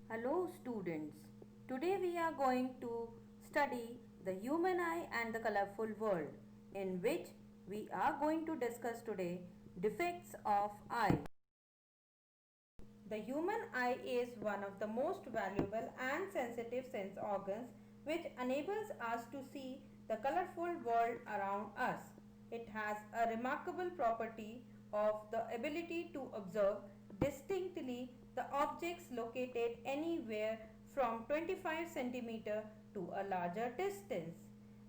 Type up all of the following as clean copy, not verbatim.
Hello students. Today we are going to study the human eye and the colorful world, in which we are going to discuss today defects of eye. The human eye is one of the most valuable and sensitive sense organs which enables us to see the colorful world around us. It has a remarkable property of the ability to observe distinctly the objects located anywhere from 25 centimeter to a larger distance.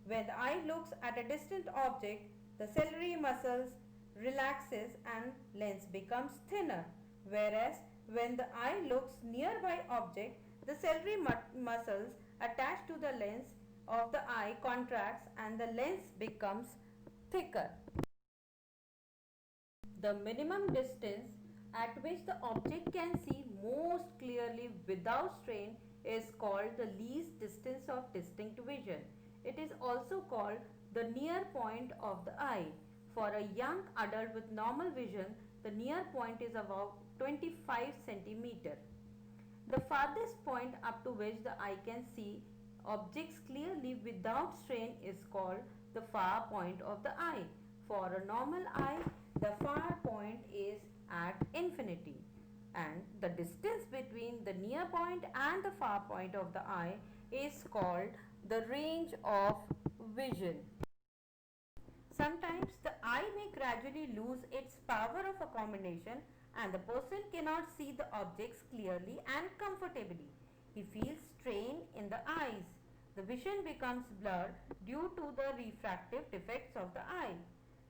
When the eye looks at a distant object, the ciliary muscles relaxes and lens becomes thinner, whereas when the eye looks nearby object, the ciliary muscles attached to the lens of the eye contracts and the lens becomes thicker. The minimum distance at which the object can see most clearly without strain is called the least distance of distinct vision. It is also called the near point of the eye. For a young adult with normal vision, the near point is about 25 centimeter. The farthest point up to which the eye can see objects clearly without strain is called the far point of the eye. For a normal eye, the far point is at infinity, and the distance between the near point and the far point of the eye is called the range of vision. Sometimes the eye may gradually lose its power of accommodation and the person cannot see the objects clearly and comfortably. He feels strain in the eyes. The vision becomes blurred due to the refractive defects of the eye.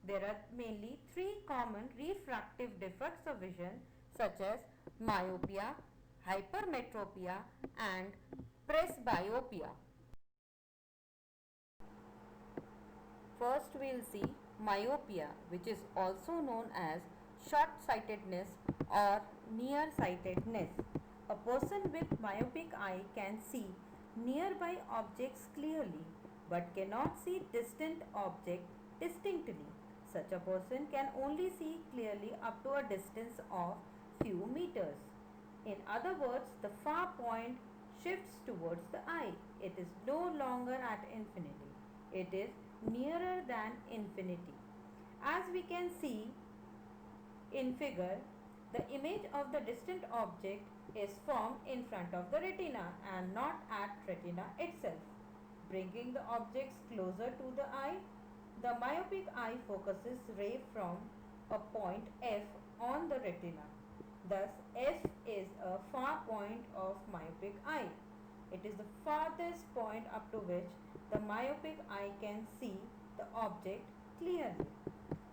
There are mainly three common refractive defects of vision, such as myopia, hypermetropia, and presbyopia. First we will see myopia, which is also known as short-sightedness or nearsightedness. A person with myopic eye can see nearby objects clearly but cannot see distant objects distinctly. Such a person can only see clearly up to a distance of few meters. In other words, the far point shifts towards the eye. It is no longer at infinity. It is nearer than infinity. As we can see in figure, the image of the distant object is formed in front of the retina and not at retina itself. Bringing the objects closer to the eye, the myopic eye focuses ray from a point F on the retina. Thus, F is a far point of myopic eye. It is the farthest point up to which the myopic eye can see the object clearly.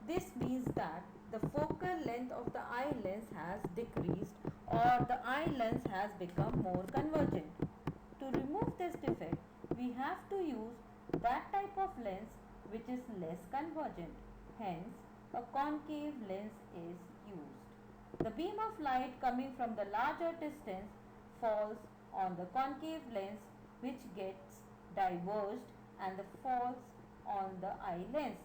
This means that the focal length of the eye lens has decreased or the eye lens has become more convergent. To remove this defect, we have to use that type of lens which is less convergent. Hence, a concave lens is used. The beam of light coming from the larger distance falls on the concave lens, which gets diverged and falls on the eye lens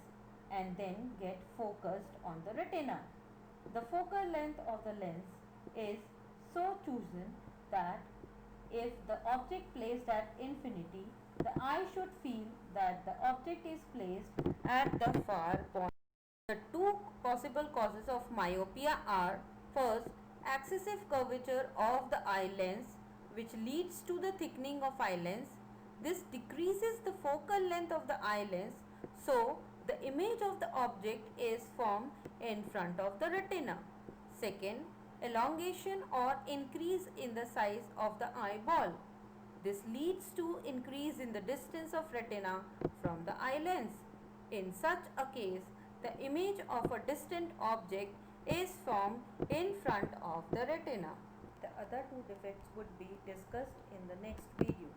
and then get focused on the retina. The focal length of the lens is so chosen that if the object placed at infinity, the eye should feel that the object is placed at the far point. The two possible causes of myopia are: first, excessive curvature of the eye lens, which leads to the thickening of eye lens. This decreases the focal length of the eye lens, so the image of the object is formed in front of the retina. Second, elongation or increase in the size of the eyeball. This leads to increase in the distance of retina from the eye lens. In such a case, the image of a distant object is formed in front of the retina. The other two defects would be discussed in the next video.